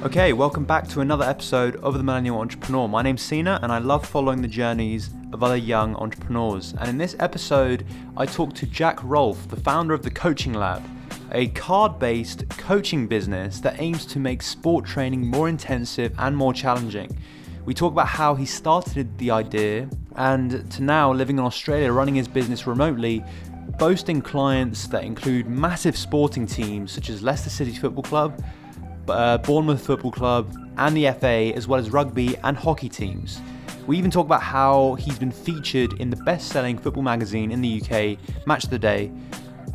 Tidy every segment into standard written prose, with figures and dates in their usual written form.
Okay, welcome back to another episode of The Millennial Entrepreneur. My name's Sina and I love following the journeys of other young entrepreneurs. And in this episode, I talk to Jack Rolfe, the founder of The Coaching Lab, a card-based coaching business that aims to make sport training more intensive and more challenging. We talk about how he started the idea and to now living in Australia, running his business remotely, boasting clients that include massive sporting teams such as Leicester City Football Club, Bournemouth Football Club and the FA, as well as rugby and hockey teams. We even talk about how he's been featured in the best-selling football magazine in the UK, Match of the Day,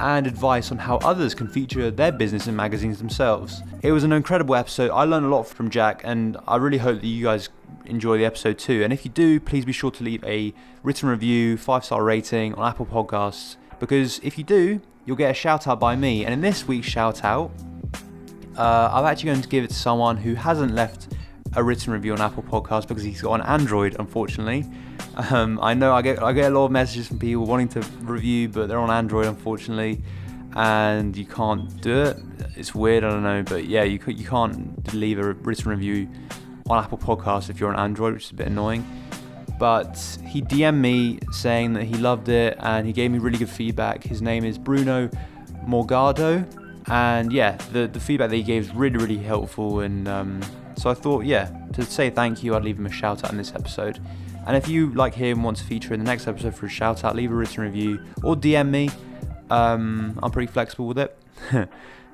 and advice on how others can feature their business in magazines themselves. It was an incredible episode. I learned a lot from Jack, and I really hope that you guys enjoy the episode too. And if you do, please be sure to leave a written review, 5-star rating on Apple Podcasts, because if you do, you'll get a shout out by me. And in this week's shout out, I'm actually going to give it to someone who hasn't left a written review on Apple Podcasts because he's got an Android, unfortunately. I know I get a lot of messages from people wanting to review, but they're on Android, unfortunately, and you can't do it. It's weird, I don't know, but yeah, you can't leave a written review on Apple Podcasts if you're on Android, which is a bit annoying. But he DM'd me saying that he loved it and he gave me really good feedback. His name is Bruno Morgado. And yeah, the feedback that he gave is really, really helpful. And so I thought, to say thank you, I'd leave him a shout out in this episode. And if you, like him, want to feature in the next episode for a shout out, leave a written review or DM me. I'm pretty flexible with it.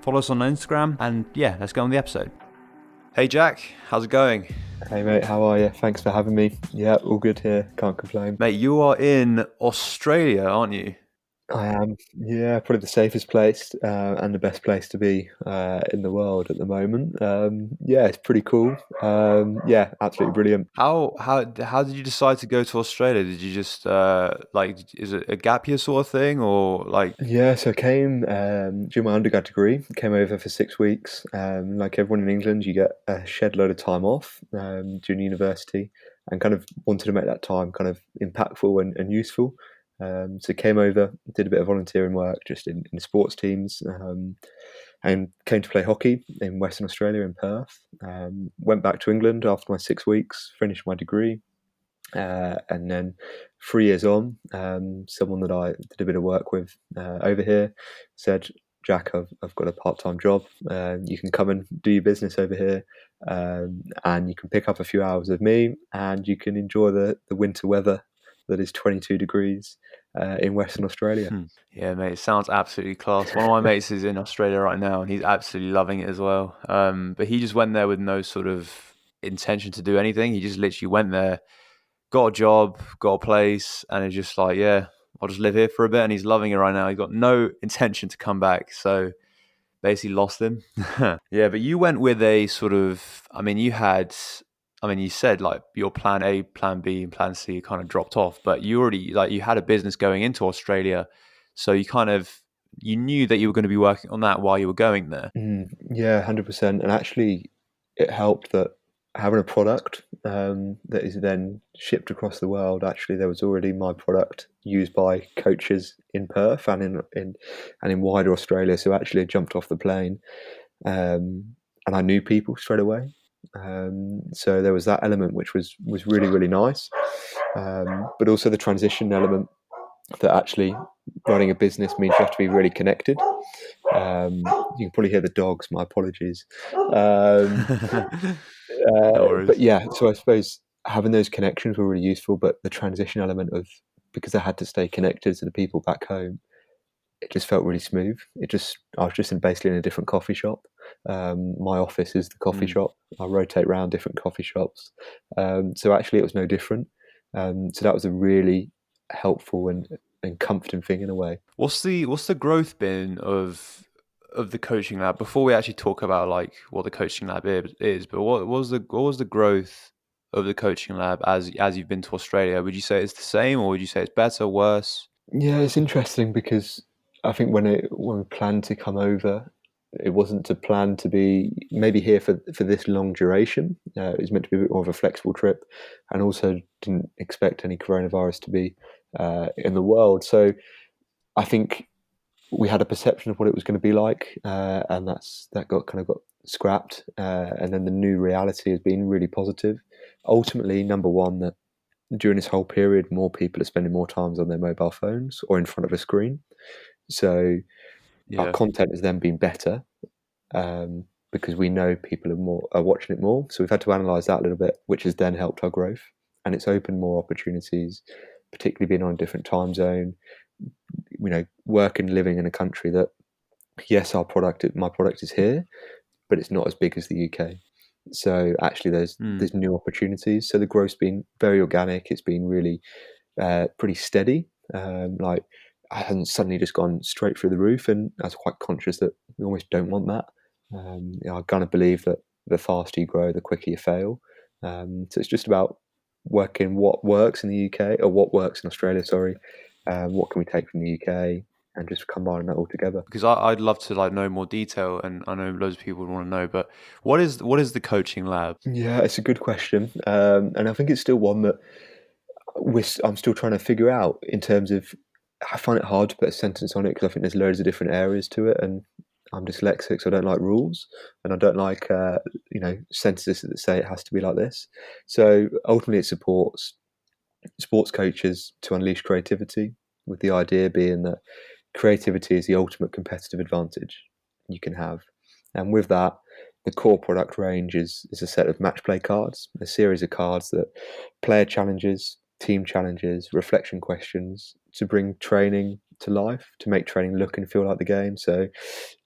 Follow us on Instagram. And yeah, let's go on the episode. Hey Jack, how's it going? Hey mate, how are you? Thanks for having me. Yeah, all good here. Can't complain. Mate, you are in Australia, aren't you? I am, yeah, probably the safest place and the best place to be in the world at the moment. Yeah, it's pretty cool. Yeah, absolutely brilliant. How did you decide to go to Australia? Did you just is it a gap year sort of thing or like? Yeah, so I came during my undergrad degree, came over for 6 weeks. Like everyone in England, you get a shed load of time off during university and kind of wanted to make that time kind of impactful and useful. So came over, did a bit of volunteering work just in sports teams, and came to play hockey in Western Australia in Perth. Went back to England after my 6 weeks, finished my degree, and then 3 years on, someone that I did a bit of work with over here said, Jack, I've got a part-time job. You can come and do your business over here, and you can pick up a few hours of me, and you can enjoy the winter weather that is 22 degrees in Western Australia. Yeah, mate, it sounds absolutely class. One of my mates is in Australia right now and he's absolutely loving it as well. But he just went there with no sort of intention to do anything. He just literally went there, got a job, got a place, and it's just like, yeah, I'll just live here for a bit. And he's loving it right now. He's got no intention to come back. So basically lost him. Yeah, but you went with a sort of, you said like your plan A, plan B, and plan C kind of dropped off, but you already you had a business going into Australia, so you knew that you were going to be working on that while you were going there. Yeah, 100%. And actually, it helped that having a product that is then shipped across the world. Actually, there was already my product used by coaches in Perth and in wider Australia. So actually, I jumped off the plane, and I knew people straight away. So there was that element which was really, really nice, but also the transition element that actually running a business means you have to be really connected. You can probably hear the dogs, my apologies. No worries. But yeah, so I suppose having those connections were really useful, but the transition element of, because I had to stay connected to the people back home, it just felt really smooth. I was just basically in a different coffee shop. My office is the coffee shop. I rotate around different coffee shops. So actually it was no different. So that was a really helpful and comforting thing in a way. What's the growth been of the coaching lab before we actually talk about like what the coaching lab is? But what was the growth of the coaching lab as you've been to Australia? Would you say it's the same, or would you say it's better, worse? Yeah, it's interesting because I think when we planned to come over, it wasn't to plan to be maybe here for this long duration. It was meant to be a bit more of a flexible trip, and also didn't expect any coronavirus to be in the world. So I think we had a perception of what it was going to be like, and that got scrapped, and then the new reality has been really positive. Ultimately, number one, that during this whole period, more people are spending more times on their mobile phones or in front of a screen. So our Yeah. content has then been better, because we know people are watching it more. So we've had to analyse that a little bit, which has then helped our growth, and it's opened more opportunities, particularly being on a different time zone. Working, living in a country that, yes, my product is here, but it's not as big as the UK. So actually, Mm. there's new opportunities. So the growth's been very organic. It's been really pretty steady. Like, I hadn't suddenly just gone straight through the roof, and I was quite conscious that we almost don't want that. I kind of believe that the faster you grow, the quicker you fail. So it's just about working what works in the UK, or what works in Australia. Sorry, what can we take from the UK, and just combining that all together. Because I'd love to like know more detail, and I know loads of people would want to know. But what is the coaching lab? Yeah, it's a good question, and I think it's still one that I'm still trying to figure out in terms of. I find it hard to put a sentence on it because I think there's loads of different areas to it, and I'm dyslexic, so I don't like rules, and I don't like sentences that say it has to be like this. So ultimately, it supports sports coaches to unleash creativity, with the idea being that creativity is the ultimate competitive advantage you can have. And with that, the core product range is a set of match play cards, a series of cards that player challenges, team challenges, reflection questions to bring training to life, to make training look and feel like the game. So,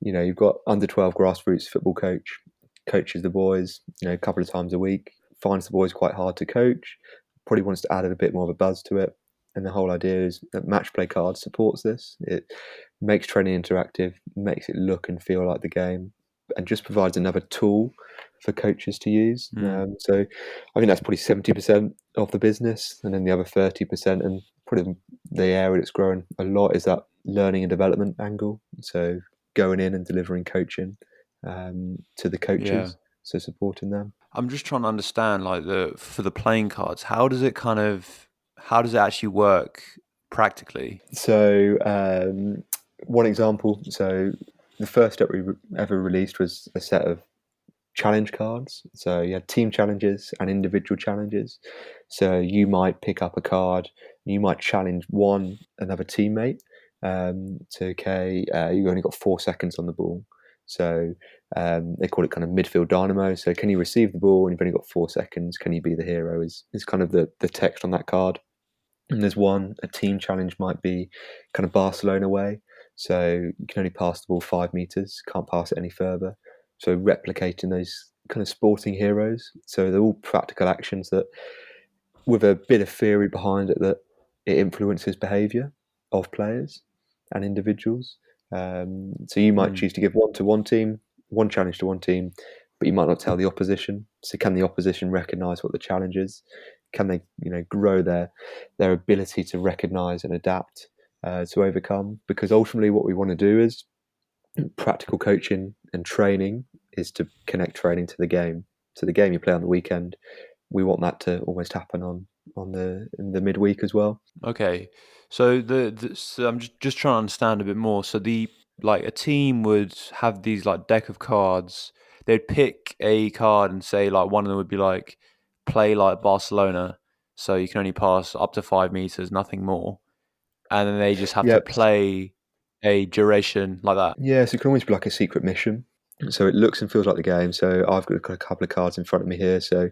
you've got under 12 grassroots football coaches the boys, a couple of times a week, finds the boys quite hard to coach, probably wants to add a bit more of a buzz to it. And the whole idea is that match play card supports this. It makes training interactive, makes it look and feel like the game, and just provides another tool for coaches to use. Mm. So I think that's probably 70% of the business, and then the other 30%, and probably the area that's growing a lot, is that learning and development angle. So going in and delivering coaching to the Yeah. coaches, so supporting them. I'm just trying to understand, like, the for the playing cards, how does it actually work practically? So one example. So the first that we ever released was a set of challenge cards. So you had team challenges and individual challenges. So you might pick up a card, you might challenge another teammate. Okay, you've only got 4 seconds on the ball. So they call it kind of midfield dynamo. So can you receive the ball and you've only got 4 seconds? Can you be the hero? Is kind of the text on that card. And there's a team challenge might be kind of Barcelona way. So you can only pass the ball 5 meters, can't pass it any further. So replicating those kind of sporting heroes. So they're all practical actions that, with a bit of theory behind it, that it influences behaviour of players and individuals. So you might Mm. choose to give one to one team, one challenge to one team, but you might not tell the opposition. So can the opposition recognise what the challenge is? Can they, grow their ability to recognise and adapt, to overcome? Because ultimately, what we want to do is practical coaching and training is to connect training to the game. So the game you play on the weekend, we want that to almost happen on in the midweek as well. Okay. So so I'm just trying to understand a bit more. So the like a team would have these like deck of cards. They'd pick a card and say like one of them would be like play like Barcelona, so you can only pass up to 5 meters, nothing more. And then they just have to Yep. play a duration like that. Yeah, so it can always be like a secret mission. So it looks and feels like the game. So I've got a couple of cards in front of me here. So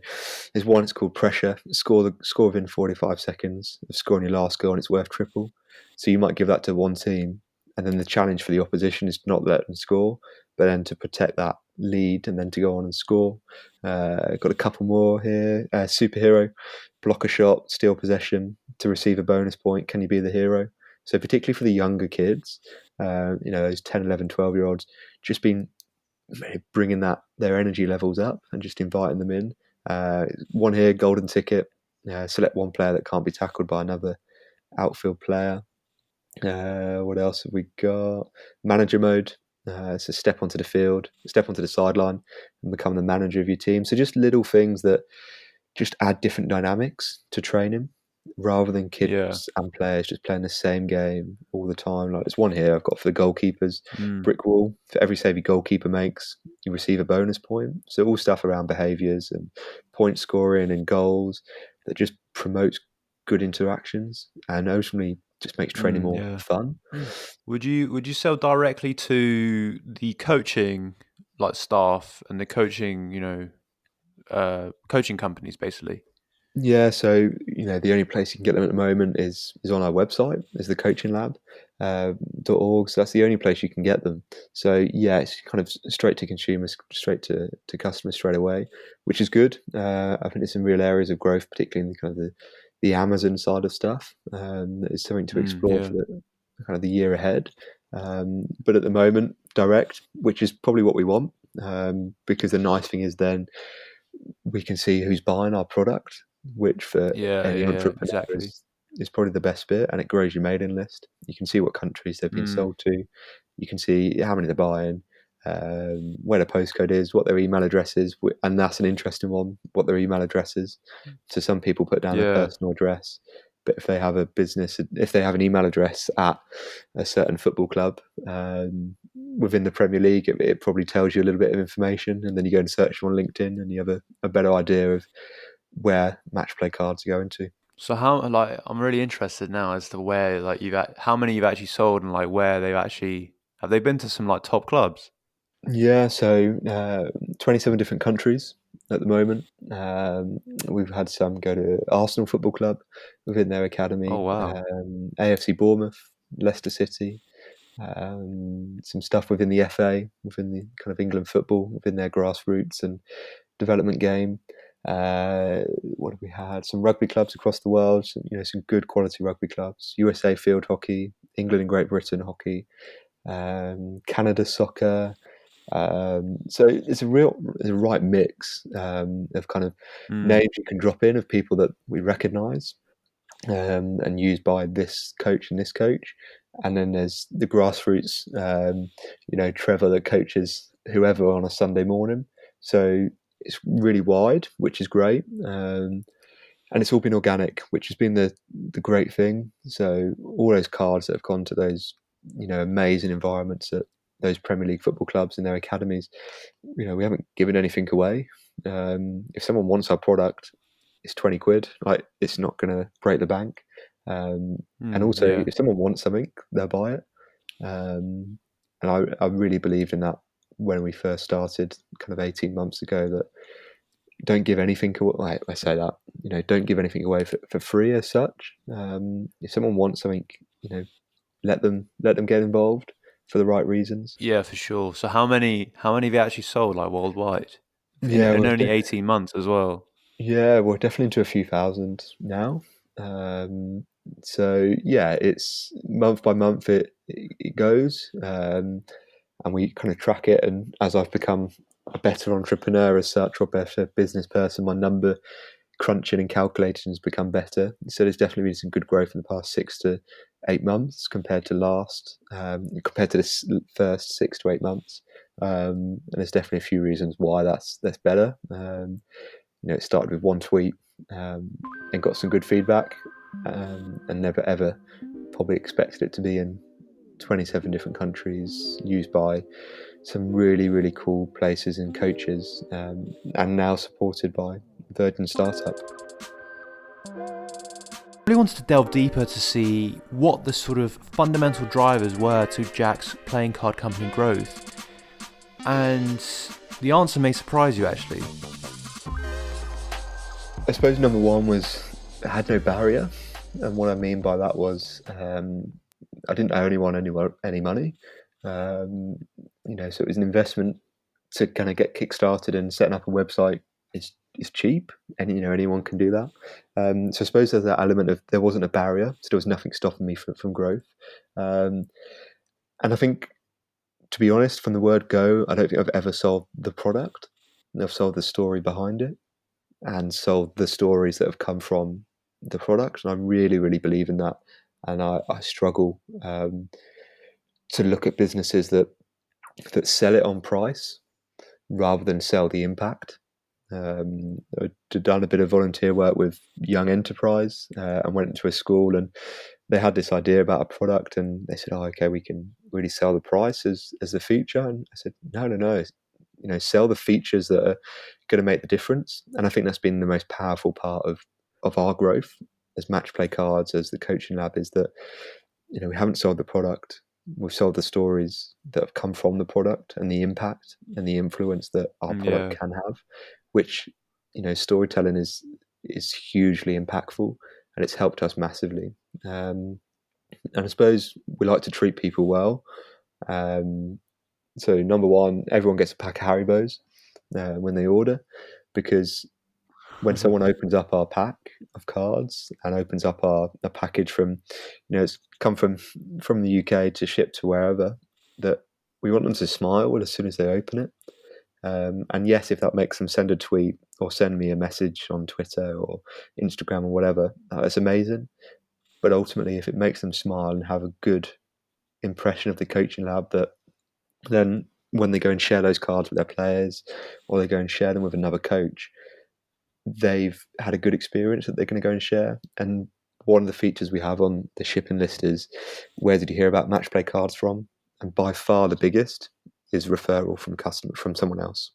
there's one. It's called pressure. Score within 45 seconds of scoring your last goal, and it's worth triple. So you might give that to one team, and then the challenge for the opposition is to not let them score, but then to protect that lead and then to go on and score. Got a couple more here. Superhero, block a shot, steal possession to receive a bonus point. Can you be the hero? So particularly for the younger kids, those 10, 11, 12-year-olds, just been bringing their energy levels up and just inviting them in. One here, golden ticket. Select one player that can't be tackled by another outfield player. What else have we got? Manager mode. So step onto the field, step onto the sideline, and become the manager of your team. So just little things that just add different dynamics to training. rather than Yeah. kids and players just playing the same game all the time. Like there's one here I've got for the goalkeepers, Mm. brick wall. For every save your goalkeeper makes, you receive a bonus point. So all stuff around behaviours and point scoring and goals that just promotes good interactions and ultimately just makes training more Yeah. fun. Would you sell directly to the coaching like staff and the coaching, coaching companies basically? Yeah, so the only place you can get them at the moment is on our website, is the coaching lab .org. So that's the only place you can get them. So yeah, it's kind of straight to consumers, straight to customers straight away, which is good. I think there's some real areas of growth, particularly in the kind of the Amazon side of stuff. It's something to explore Yeah. for the kind of the year ahead. But at the moment, direct, which is probably what we want, because the nice thing is then we can see who's buying our product, which for Yeah, any yeah, yeah, entrepreneur exactly. is probably the best bit, and it grows your mailing list. You can see what countries they've been Mm. sold to. You can see how many they're buying, where the postcode is, what their email address is, and that's an interesting one. What their email address is. So some people put down their Yeah. personal address, but if they have a business, if they have an email address at a certain football club within the Premier League, it probably tells you a little bit of information, and then you go and search them on LinkedIn, and you have a better idea of where match play cards are going to. So I'm really interested now as to where like how many you've actually sold and like where have they been to some like top clubs? Yeah, so 27 different countries at the moment. We've had some go to Arsenal Football Club within their Oh academy, wow. AFC Bournemouth, Leicester City, some stuff within the FA, within the kind of England football, within their grassroots and development game. What have we had? Some rugby clubs across the world. Some good quality rugby clubs. USA field hockey, England and Great Britain hockey, Canada soccer. So it's a right mix of kind of Mm. names you can drop in of people that we recognise and used by this coach and this coach. And then there's the grassroots, Trevor that coaches whoever on a Sunday morning. So it's really wide, which is great. And it's all been organic, which has been the great thing. So all those cards that have gone to those, amazing environments at those Premier League football clubs and their academies, we haven't given anything away. If someone wants our product, it's 20 quid. Like it's not going to break the bank. And Mm. also, Yeah. if someone wants something, they'll buy it. And I really believed in that when we first started, kind of 18 months ago. That don't give anything away. I say that don't give anything away for free as such. If someone wants something, let them get involved for the right reasons. Yeah, for sure. So how many have you actually sold like worldwide? In Yeah, in only 18 months as well. yeah, we're definitely into a few thousand now. Um, so yeah, it's month by month it goes, and we kind of track it. And as I've become a better entrepreneur as such, or better business person, my number crunching and calculating has become better. So there's definitely been some good growth in the past 6 to 8 months compared to this first 6 to 8 months. And there's definitely a few reasons why that's better. It started with one tweet and got some good feedback, and never ever probably expected it to be in 27 different countries, used by some really, really cool places and coaches, and now supported by Virgin Startup. I really wanted to delve deeper to see what the sort of fundamental drivers were to Jack's playing card company growth. And the answer may surprise you actually. I suppose number one was it had no barrier, and what I mean by that was I didn't owe anyone any money. Um, so it was an investment to kind of get kick-started, and setting up a website is cheap, and anyone can do that. So I suppose there's that element of there wasn't a barrier, so there was nothing stopping me from growth. Um, and I think, to be honest, from the word go, I don't think I've ever sold the product. I've sold the story behind it and sold the stories that have come from the product. And I really, really believe in that. And I struggle to look at businesses that sell it on price rather than sell the impact. I'd done a bit of volunteer work with Young Enterprise and went into a school, and they had this idea about a product, and they said, "Oh, okay, we can really sell the price as the feature." And I said, "No, no, no. Sell the features that are going to make the difference." And I think that's been the most powerful part of our growth as match play cards, as the coaching lab, is that we haven't sold the product. We've sold the stories that have come from the product and the impact and the influence that our product Yeah. can have, which storytelling is hugely impactful, and it's helped us massively. And I suppose we like to treat people well. Um, so number one, everyone gets a pack of Haribos when they order, because when someone opens up our pack of cards and opens up a package from, it's come from the UK to ship to wherever, that we want them to smile as soon as they open it. And yes, if that makes them send a tweet or send me a message on Twitter or Instagram or whatever, that's amazing. But ultimately, if it makes them smile and have a good impression of the coaching lab, that then when they go and share those cards with their players, or they go and share them with another coach, they've had a good experience that they're going to go and share. And one of the features we have on the shipping list is, where did you hear about match play cards from? And by far the biggest is referral from someone else.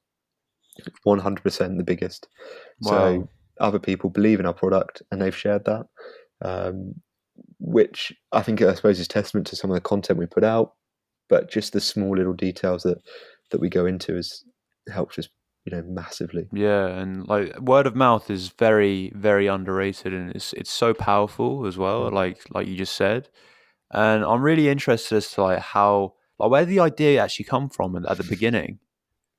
100% the biggest. So Wow. other people believe in our product and they've shared that, um, which I suppose is testament to some of the content we put out, but just the small little details that we go into has helped us, massively. Yeah, and like word of mouth is very, very underrated, and it's so powerful as well. Mm. Like you just said, and I'm really interested as to like how like where the idea actually come from at the beginning.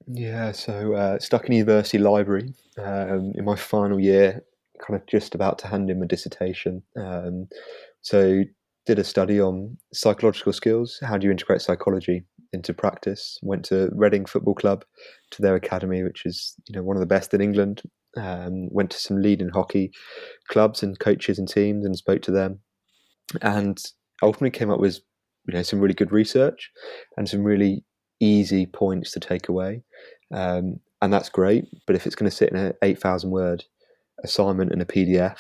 Yeah, so stuck in university library in my final year, kind of just about to hand in my dissertation. So did a study on psychological skills. How do you integrate psychology into practice? Went to Reading Football Club, to their academy, which is one of the best in England. Went to some leading hockey clubs and coaches and teams and spoke to them, and ultimately came up with some really good research and some really easy points to take away. And that's great, but if it's going to sit in an 8,000 word assignment in a PDF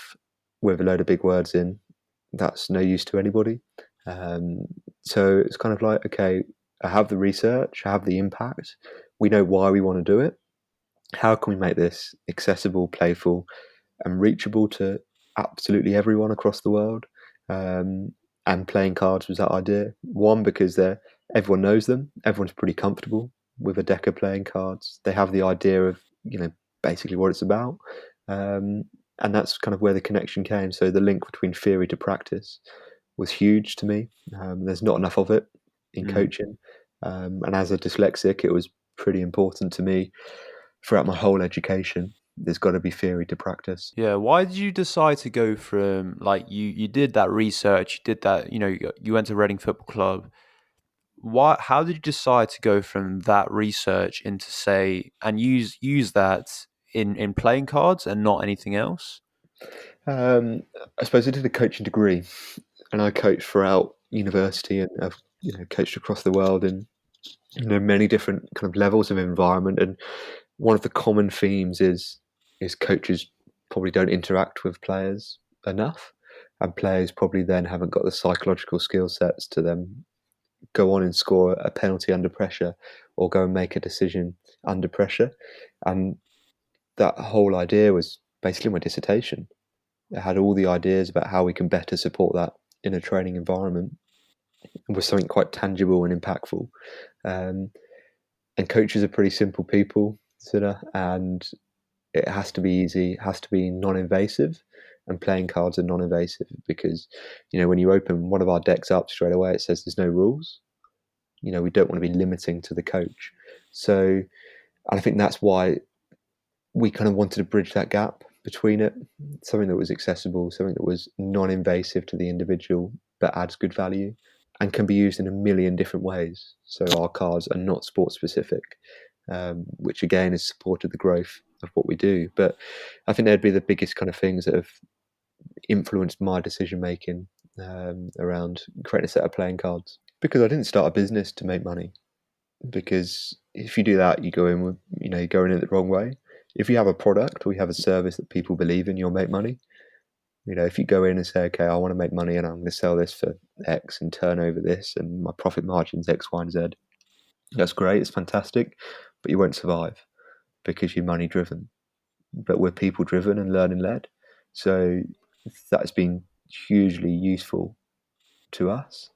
with a load of big words in, that's no use to anybody. um, so it's kind of like, okay, I have the research, I have the impact, we know why we want to do it. How can we make this accessible, playful, and reachable to absolutely everyone across the world? Um, and playing cards was that idea. One, because everyone knows them, everyone's pretty comfortable with a deck of playing cards. They have the idea of basically what it's about, um, and that's kind of where the connection came. So the link between theory to practice was huge to me. There's not enough of it in Mm. coaching, and as a dyslexic, it was pretty important to me throughout my whole education. There's got to be theory to practice. Yeah, why did you decide to go from like you did that research, you did that, you went to Reading Football Club. Why how did you decide to go from that research into say and use that in playing cards and not anything else? Um, I suppose I did a coaching degree, and I coached throughout university, and I've coached across the world in many different kind of levels of environment. And one of the common themes is coaches probably don't interact with players enough, and players probably then haven't got the psychological skill sets to then go on and score a penalty under pressure, or go and make a decision under pressure. And that whole idea was basically my dissertation. It had all the ideas about how we can better support that in a training environment, and was something quite tangible and impactful. Um, and coaches are pretty simple people, and it has to be easy, it has to be non-invasive, and playing cards are non-invasive, because when you open one of our decks up straight away, it says there's no rules. We don't want to be limiting to the coach. So, and I think that's why we kind of wanted to bridge that gap between it, something that was accessible, something that was non-invasive to the individual, but adds good value and can be used in a million different ways. So our cards are not sport specific, which again has supported the growth of what we do. But I think they'd be the biggest kind of things that have influenced my decision making around creating a set of playing cards. Because I didn't start a business to make money. Because if you do that, you go in with, you're going in it the wrong way. if you have a product or you have a service that people believe in, you'll make money. If you go in and say, okay, I want to make money and I'm going to sell this for X and turn over this and my profit margin's X, Y, and Z, that's great. It's fantastic, but you won't survive because you're money driven. But we're people driven and learning led. So that's been hugely useful to us,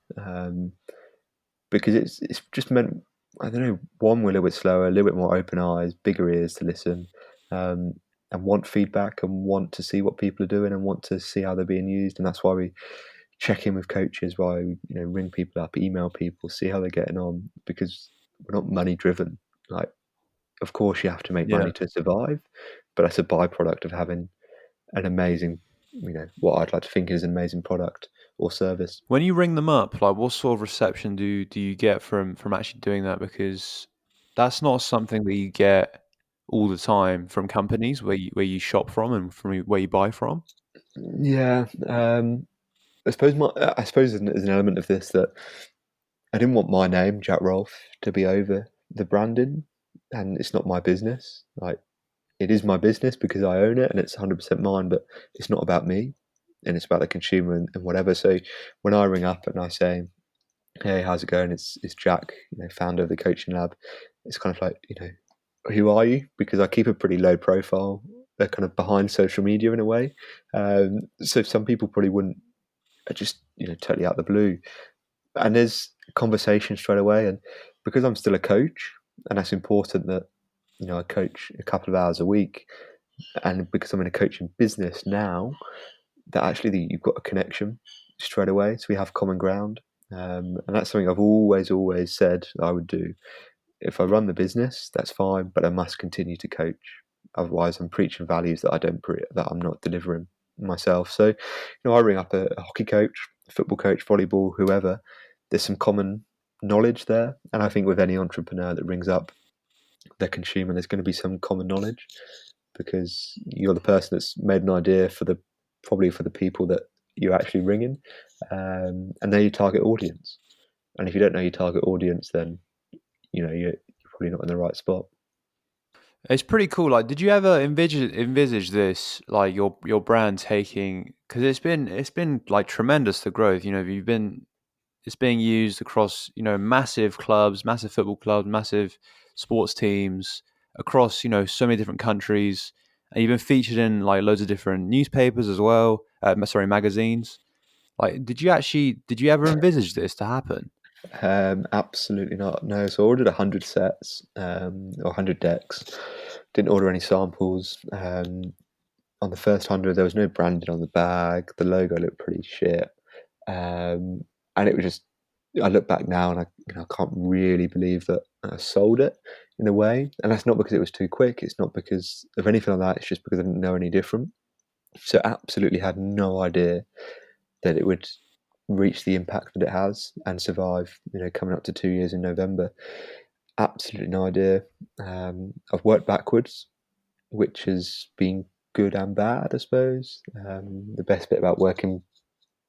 because it's just meant, I don't know, one, we're a little bit slower, a little bit more open eyes, bigger ears to listen, um, and want feedback and want to see what people are doing and want to see how they're being used. And that's why we check in with coaches, why we ring people up, email people, see how they're getting on, because we're not money driven. Like, of course you have to make Yeah. money to survive, but that's a byproduct of having an amazing, what I'd like to think is an amazing product or service. When you ring them up, like what sort of reception do you get from actually doing that? Because that's not something that you get all the time from companies where you shop from and from where you buy from. Yeah, I suppose there's an element of this that I didn't want my name, Jack Rolfe, to be over the branding, and it's not my business. Like, it is my business because I own it and it's 100% mine, but it's not about me, and it's about the consumer and whatever. So when I ring up and I say, "Hey, how's it going?" It's Jack, founder of the coaching lab. It's kind of like, who are you? Because I keep a pretty low profile. They're kind of behind social media in a way. So some people probably wouldn't, just totally out of the blue. And there's conversation straight away. And because I'm still a coach, and that's important that I coach a couple of hours a week, and because I'm in a coaching business now, that actually you've got a connection straight away. So we have common ground, and that's something I've always said I would do. If I run the business, that's fine, but I must continue to coach. Otherwise, I'm preaching values that that I'm not delivering myself. So, I ring up a hockey coach, a football coach, volleyball, whoever. There's some common knowledge there, and I think with any entrepreneur that rings up their consumer, there's going to be some common knowledge because you're the person that's made an idea probably for the people that you're actually ringing, and they're your target audience. And if you don't know your target audience, then you're probably not in the right spot. It's pretty cool. Like, did you ever envisage this, like your brand taking? Because it's been like tremendous the growth. You've been it's being used across massive clubs, massive football clubs, massive sports teams across so many different countries, and you've been featured in like loads of different newspapers as well. Sorry, magazines. Like, did you ever envisage this to happen? Absolutely not. No. So I ordered 100 sets, or 100 decks. Didn't order any samples. On the first 100, there was no branding on the bag. The logo looked pretty shit, um, and it was just. I look back now and I can't really believe that I sold it in a way. And that's not because it was too quick. It's not because of anything like that. It's just because I didn't know any different. So absolutely had no idea that it would reach the impact that it has and survive. Coming up to 2 years in November, absolutely no idea. I've worked backwards, which has been good and bad, I suppose. The best bit about working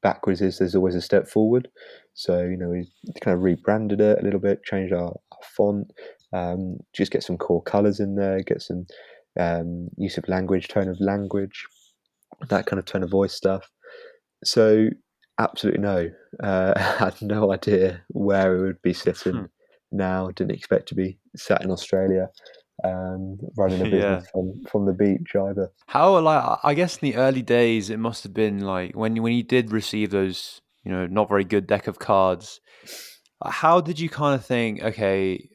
backwards is there's always a step forward. So we kind of rebranded it a little bit, changed our font, just get some core colours in there, get some use of language, tone of language, that kind of tone of voice stuff. So absolutely no. I had no idea where it would be Hmm. sitting now. Didn't expect to be sat in Australia, running a business Yeah. from the beach either. How, like, I guess in the early days it must have been like when you did receive those not very good deck of cards. How did you kind of think? Okay,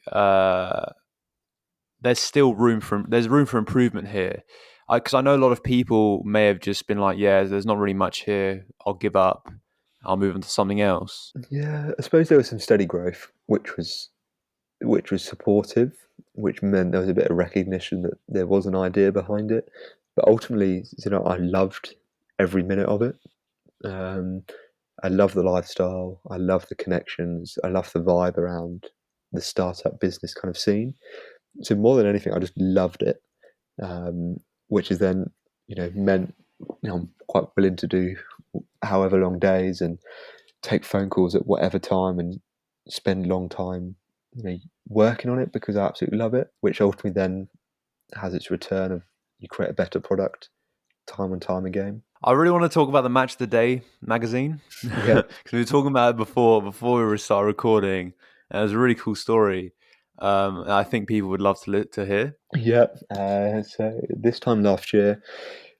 there's room for improvement here, because I know a lot of people may have just been like, yeah, there's not really much here. I'll give up. I'll move on to something else. Yeah, I suppose there was some steady growth, which was supportive, which meant there was a bit of recognition that there was an idea behind it. But ultimately, I loved every minute of it. Um, I love the lifestyle. I love the connections. I love the vibe around the startup business kind of scene. So more than anything, I just loved it, which is then meant I'm quite willing to do however long days and take phone calls at whatever time and spend long time working on it because I absolutely love it, which ultimately then has its return of you create a better product time and time again. I really want to talk about the Match of the Day magazine Yeah, because we were talking about it before we started recording, and it was a really cool story. And I think people would love to hear. yeah. So this time last year,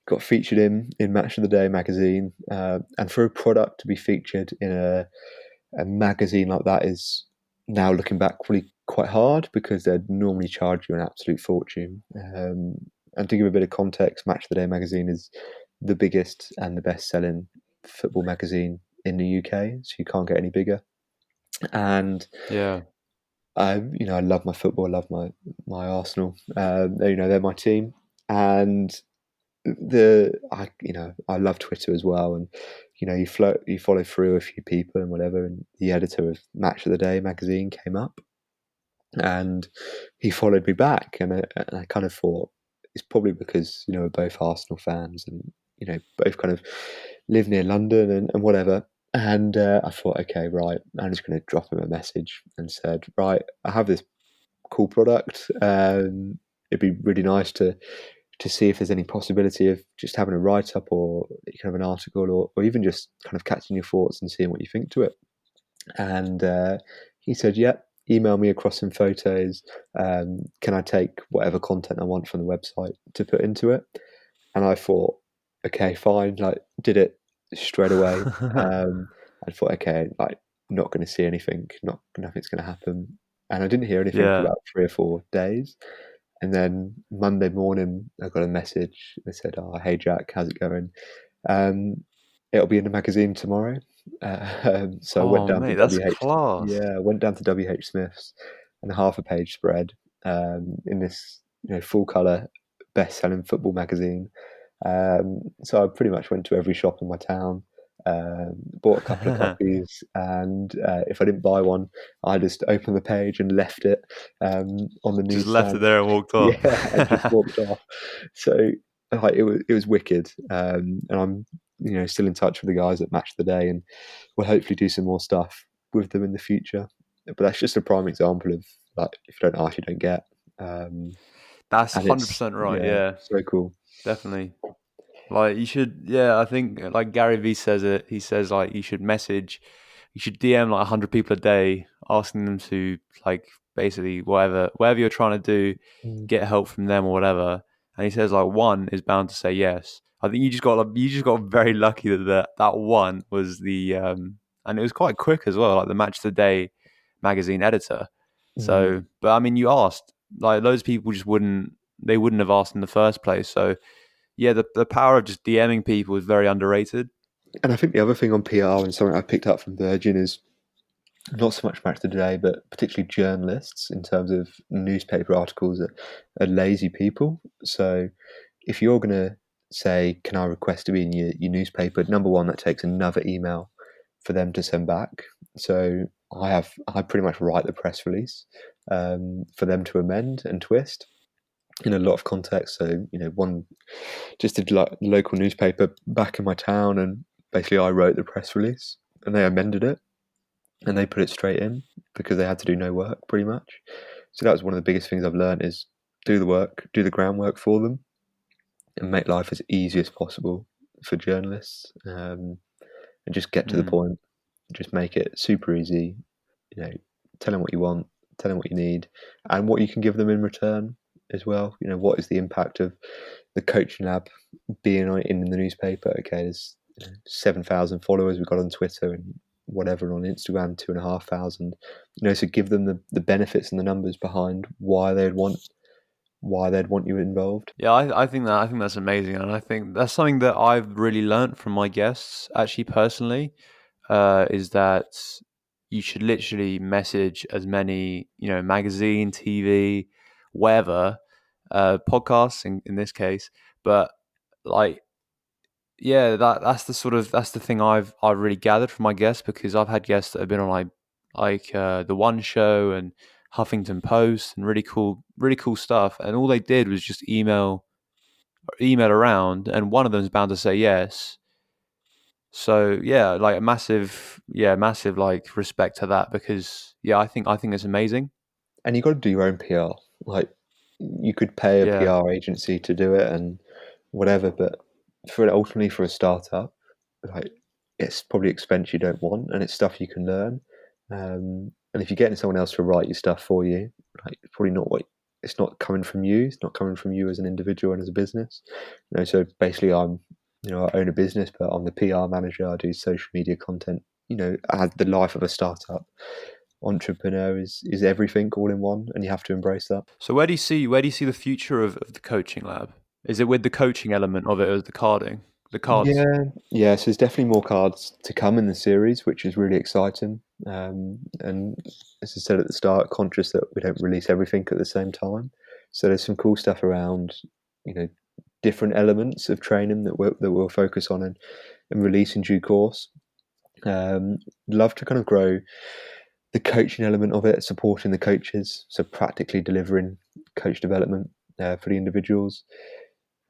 got featured in Match of the Day magazine, and for a product to be featured in a magazine like that is now looking back really quite hard because they'd normally charge you an absolute fortune. And to give a bit of context, Match of the Day magazine is the biggest and the best selling football magazine in the UK, so you can't get any bigger. And Yeah, I love my football, I love my Arsenal. They're my team, and I love Twitter as well, and you follow through a few people and whatever, and the editor of Match of the Day magazine came up, and he followed me back, and I kind of thought it's probably because we're both Arsenal fans, and both kind of live near London and whatever. And I thought, okay, right, I'm just going to drop him a message and said, right, I have this cool product. It'd be really nice to see if there's any possibility of just having a write up or kind of an article, or even just kind of catching your thoughts and seeing what you think to it. And he said, "Yeah, email me across some photos. Can I take whatever content I want from the website to put into it?" And I thought, okay, fine. Like, did it straight away. I thought, okay, like, not going to see anything. Nothing's going to happen. And I didn't hear anything for yeah. about 3 or 4 days. And then Monday morning, I got a message that said, "Oh, hey Jack, how's it going? Um, it'll be in the magazine tomorrow." So I went Oh down to mate, that's WH. class. Yeah, I went down to WH Smith's and a half a page spread in this full color best selling football magazine. So I pretty much went to every shop in my town, bought a couple of copies, and if I didn't buy one, I just opened the page and left it on the Just left newsstand. it there and walked off. Yeah, and just walked off. So like, it was wicked, and I'm still in touch with the guys at Match the Day, and we'll hopefully do some more stuff with them in the future. But that's just a prime example of, like, if you don't ask, you don't get, That's and it's 100% right. yeah, Yeah, so cool. definitely. Like you should, yeah. I think like Gary Vee says it. He says like you should DM like 100 people a day, asking them to like basically whatever you're trying to do, Mm. get help from them or whatever. And he says like one is bound to say yes. I think you just got very lucky that one was the and it was quite quick as well, like the Match of the Day magazine editor. Mm. So, but I mean, you asked like those people just wouldn't have asked in the first place. So yeah, the power of just DMing people is very underrated. And I think the other thing on PR and something I picked up from Virgin is not so much Match of the Day, but particularly journalists in terms of newspaper articles are lazy people. So if you're going to say, "Can I request to be in your newspaper?" Number one, that takes another email for them to send back. So I pretty much write the press release for them to amend and twist in a lot of context. So one just did like local newspaper back in my town, and basically I wrote the press release, and they amended it, and they put it straight in because they had to do no work pretty much. So that was one of the biggest things I've learned is do the work, do the groundwork for them, and make life as easy as possible for journalists, and just get to the Mm, point. Just make it super easy. You know, tell them what you want, tell them what you need, and what you can give them in return as well. What is the impact of the coaching lab being in the newspaper? Okay, there's 7,000 followers we've got on Twitter and whatever on Instagram, 2,500. So give them the benefits and the numbers behind why they'd want you involved. yeah, I think that's amazing, and I think that's something that I've really learnt from my guests. Actually, personally, is that you should literally message as many magazine, TV, whatever, podcasts in this case, but like yeah, that's the thing I've really gathered from my guests because I've had guests that have been on the One Show and Huffington Post and really cool stuff, and all they did was just email around, and one of them is bound to say yes. So yeah, like massive like respect to that because yeah, I think it's amazing. And you got to do your own PR. Like, you could pay a Yeah. PR agency to do it and whatever, but ultimately for a startup, like it's probably expense you don't want, and it's stuff you can learn. And if you're getting someone else to write your stuff for you, like it's probably not what it's not coming from you. It's not coming from you as an individual and as a business. So basically, I own a business, but I'm the PR manager. I do social media content. Add the life of a startup entrepreneur is everything all in one, and you have to embrace that. So where do you see the future of the coaching lab? Is it with the coaching element of it, or the carding, the cards? Yeah. So there's definitely more cards to come in the series, which is really exciting. And as I said at the start, conscious that we don't release everything at the same time. So there's some cool stuff around, you know, different elements of training that we'll focus on and release in due course. Love to kind of grow the coaching element of it, supporting the coaches, so practically delivering coach development for the individuals.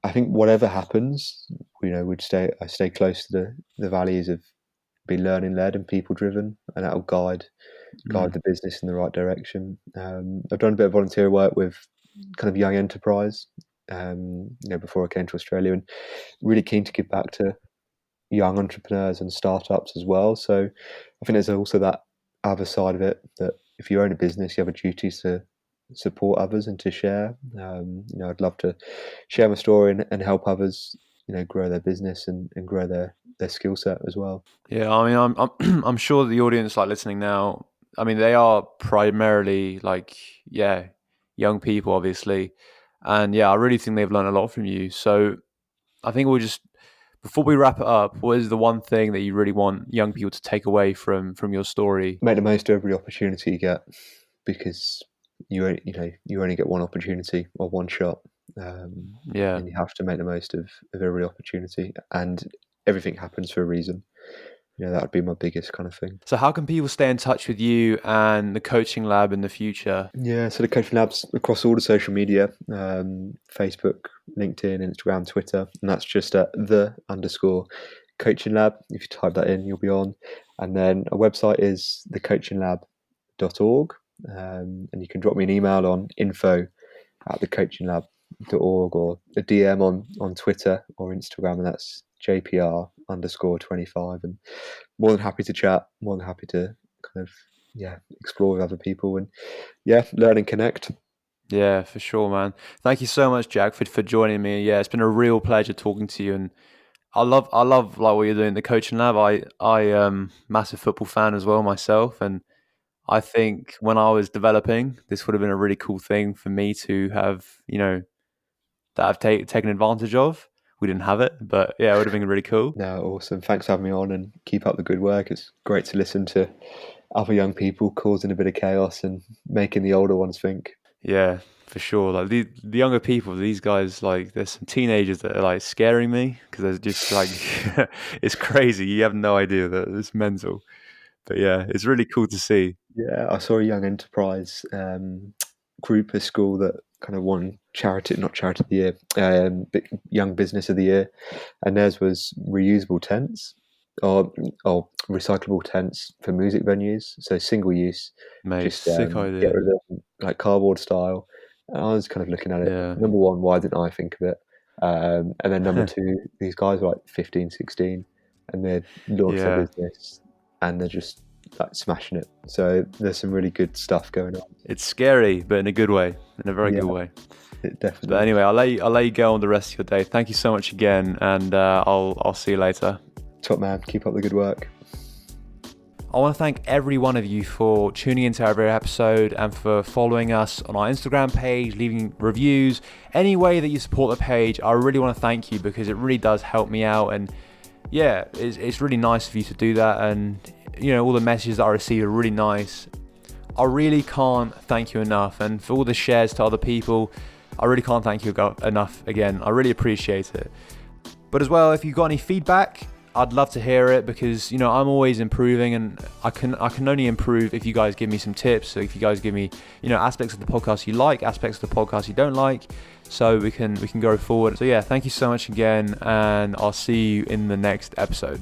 I think whatever happens, I stay close to the values of be learning led and people driven, and that'll guide Mm. the business in the right direction. I've done a bit of volunteer work with kind of young enterprise, before I came to Australia, and really keen to give back to young entrepreneurs and startups as well. So I think there's also that other side of it, that if you own a business, you have a duty to support others and to share. I'd love to share my story and help others, grow their business and grow their skill set as well. Yeah, I mean, I'm sure the audience like listening now. I mean, they are primarily like, yeah, young people, obviously, and yeah, I really think they've learned a lot from you. So I think we'll just before we wrap it up, what is the one thing that you really want young people to take away from your story? Make the most of every opportunity you get, because you only get one opportunity or one shot, Yeah. and you have to make the most of every opportunity, and everything happens for a reason. That would be my biggest kind of thing. So how can people stay in touch with you and the coaching lab in the future? Yeah, so the coaching labs across all the social media, Facebook, LinkedIn, Instagram, Twitter, and that's just at the_coaching lab. If you type that in, you'll be on. And then our website is thecoachinglab.org, and you can drop me an email on info@thecoachinglab.org, or a DM on Twitter or Instagram, and that's JPR_25. And more than happy to chat, more than happy to kind of explore with other people and learn and connect. Yeah, for sure, man. Thank you so much, Jack, for joining me. Yeah, it's been a real pleasure talking to you, and I love like what you're doing in the coaching lab. I massive football fan as well myself, and I think when I was developing, this would have been a really cool thing for me to have, that I've taken advantage of. We didn't have it, but yeah, it would have been really cool. No, awesome. Thanks for having me on, and keep up the good work. It's great to listen to other young people causing a bit of chaos and making the older ones think. Yeah, for sure. Like the younger people, these guys, like there's some teenagers that are like scaring me because they're just like, it's crazy. You have no idea that it's mental. But yeah, it's really cool to see. Yeah, I saw a young enterprise group at school that kind of won not charity of the year, but young business of the year, and theirs was reusable tents or recyclable tents for music venues, so single use, Mate, just sick get idea. rid of them, like cardboard style. And I was kind of looking at it. Yeah. Number one, why didn't I think of it? And then number two, these guys are like 15, 16, and they launched their Yeah. business, and they're just like smashing it. So there's some really good stuff going on. It's scary, but in a good way, in a very Yeah, good way. it But definitely. anyway, I'll let you go on the rest of your day. Thank you so much again, and I'll see you later. Top man, keep up the good work. I want to thank every one of you for tuning into every episode and for following us on our Instagram page, leaving reviews. Any way that you support the page, I really want to thank you, because it really does help me out. And yeah, it's really nice of you to do that. And all the messages that I receive are really nice. I really can't thank you enough. And for all the shares to other people, I really can't thank you enough again. I really appreciate it. But as well, if you've got any feedback, I'd love to hear it, because I'm always improving, and I can only improve if you guys give me some tips. So if you guys give me aspects of the podcast you like, aspects of the podcast you don't like, so we can go forward. So yeah, thank you so much again, and I'll see you in the next episode.